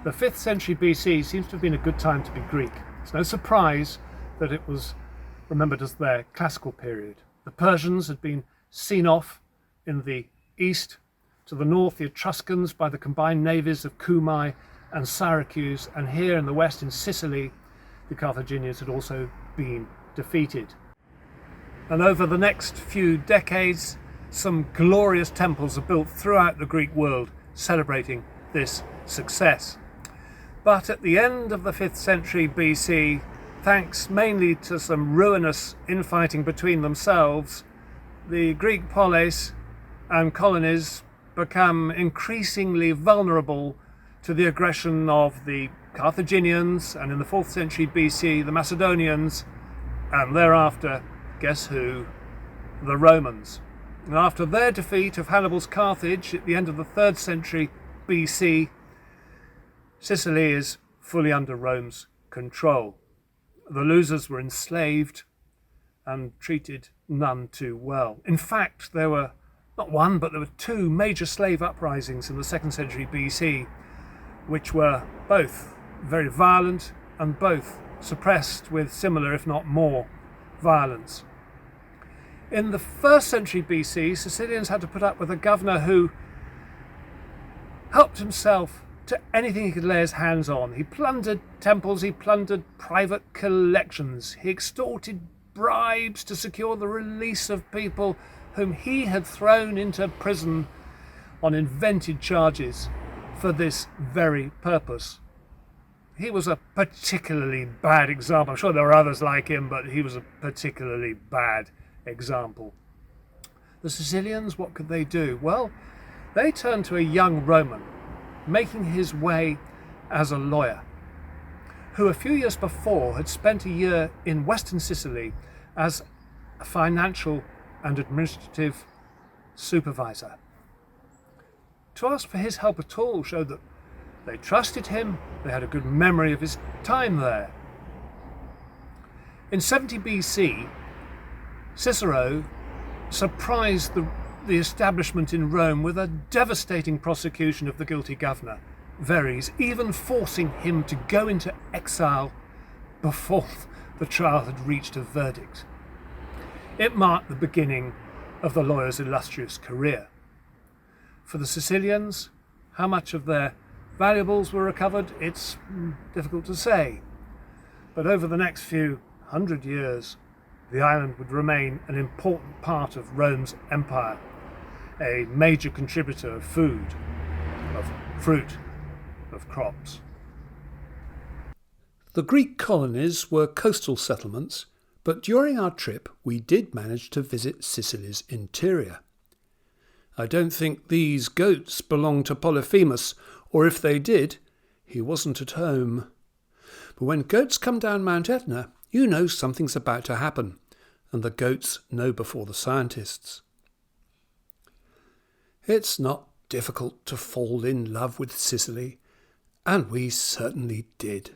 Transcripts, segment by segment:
The 5th century BC seems to have been a good time to be Greek. It's no surprise that it was remembered as their classical period. The Persians had been seen off in the east. To the north, the Etruscans by the combined navies of Cumae and Syracuse, and here in the west in Sicily, the Carthaginians had also been defeated. And over the next few decades, some glorious temples are built throughout the Greek world celebrating this success. But at the end of the 5th century BC, thanks mainly to some ruinous infighting between themselves, the Greek polis and colonies become increasingly vulnerable to the aggression of the Carthaginians, and in the 4th century BC, the Macedonians, and thereafter, guess who? The Romans. And after their defeat of Hannibal's Carthage at the end of the 3rd century BC, Sicily is fully under Rome's control. The losers were enslaved and treated none too well. In fact, there were not one, but there were two major slave uprisings in the 2nd century BC, which were both very violent and both suppressed with similar, if not more, violence. In the 1st century BC, Sicilians had to put up with a governor who helped himself to anything he could lay his hands on. He plundered temples, he plundered private collections, he extorted bribes to secure the release of people whom he had thrown into prison on invented charges for this very purpose. He was a particularly bad example. I'm sure there were others like him, but he was a particularly bad example. The Sicilians, what could they do? Well, they turned to a young Roman, making his way as a lawyer, who a few years before had spent a year in western Sicily as a financial and administrative supervisor. To ask for his help at all showed that they trusted him, they had a good memory of his time there. In 70 BC, Cicero surprised the establishment in Rome with a devastating prosecution of the guilty governor, Verres, even forcing him to go into exile before the trial had reached a verdict. It marked the beginning of the lawyer's illustrious career. For the Sicilians, how much of their valuables were recovered, it's difficult to say. But over the next few hundred years, the island would remain an important part of Rome's empire, a major contributor of food, of fruit, of crops. The Greek colonies were coastal settlements, but during our trip we did manage to visit Sicily's interior. I don't think these goats belonged to Polyphemus, or if they did, he wasn't at home. But when goats come down Mount Etna, you know something's about to happen, and the goats know before the scientists. It's not difficult to fall in love with Sicily, and we certainly did.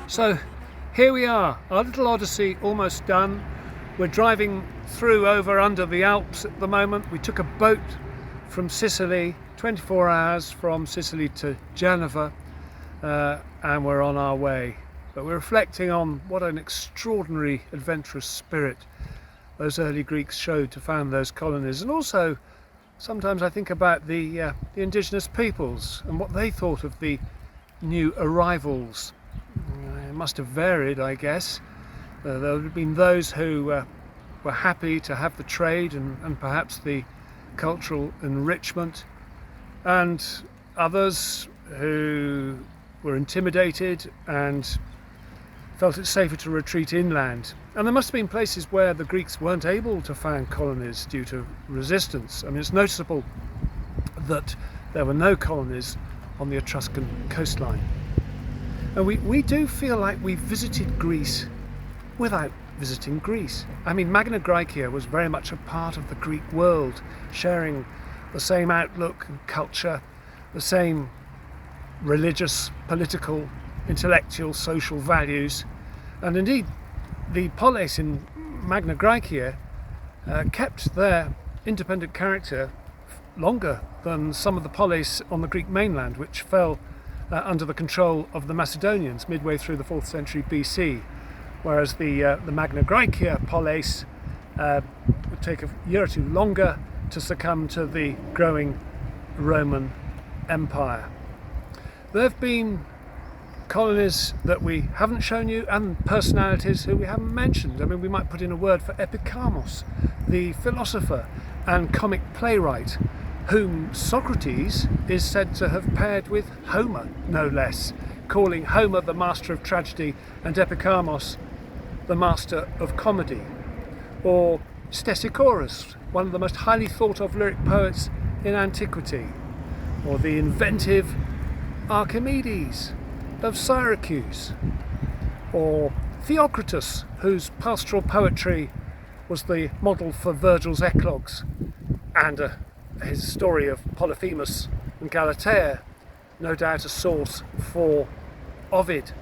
So here we are, our little odyssey almost done. We're driving through over under the Alps at the moment. We took a boat from Sicily, 24 hours from Sicily to Genova, and we're on our way. But we're reflecting on what an extraordinary adventurous spirit those early Greeks showed to found those colonies. And also, sometimes I think about the indigenous peoples and what they thought of the new arrivals. It must have varied, I guess. There would have been those who were happy to have the trade and perhaps the cultural enrichment, and others who were intimidated and felt it safer to retreat inland. And there must have been places where the Greeks weren't able to found colonies due to resistance. I mean, it's noticeable that there were no colonies on the Etruscan coastline. And we do feel like we've visited Greece without visiting Greece. I mean, Magna Graecia was very much a part of the Greek world, sharing the same outlook and culture, the same religious, political, intellectual, social values. And indeed, the polis in Magna Graecia kept their independent character longer than some of the polis on the Greek mainland, which fell under the control of the Macedonians midway through the 4th century BC, whereas the Magna Graecia polis would take a year or two longer to succumb to the growing Roman Empire. There have been colonies that we haven't shown you and personalities who we haven't mentioned. I mean, we might put in a word for Epicharmos, the philosopher and comic playwright, whom Socrates is said to have paired with Homer, no less, calling Homer the master of tragedy and Epicharmos the master of comedy. Or Stesichorus, one of the most highly thought of lyric poets in antiquity. Or the inventive Archimedes of Syracuse. Or Theocritus, whose pastoral poetry was the model for Virgil's Eclogues, and his story of Polyphemus and Galatea, no doubt a source for Ovid.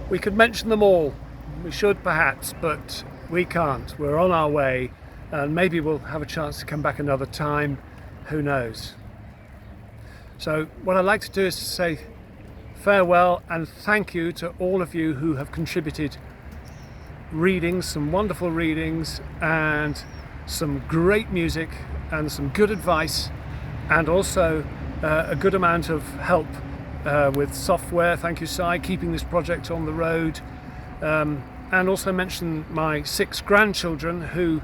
We could mention them all. We should perhaps, but we can't. We're on our way, and maybe we'll have a chance to come back another time. Who knows? So what I'd like to do is to say farewell and thank you to all of you who have contributed readings, some wonderful readings, and some great music and some good advice, and also a good amount of help with software. Thank you, Si, keeping this project on the road. And also mention my 6 grandchildren who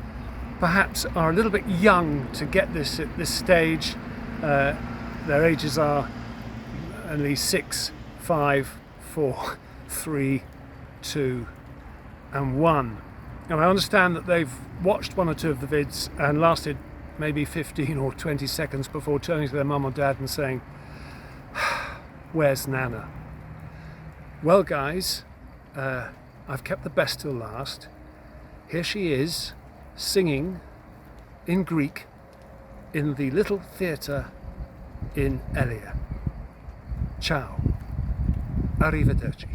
perhaps are a little bit young to get this at this stage. Their ages are only 6, 5, 4, 3, 2 and 1. And I understand that they've watched 1 or 2 of the vids and lasted maybe 15 or 20 seconds before turning to their mum or dad and saying, "Where's Nana?" Well guys, I've kept the best till last. Here she is, singing in Greek in the little theatre in Elia. Ciao. Arrivederci.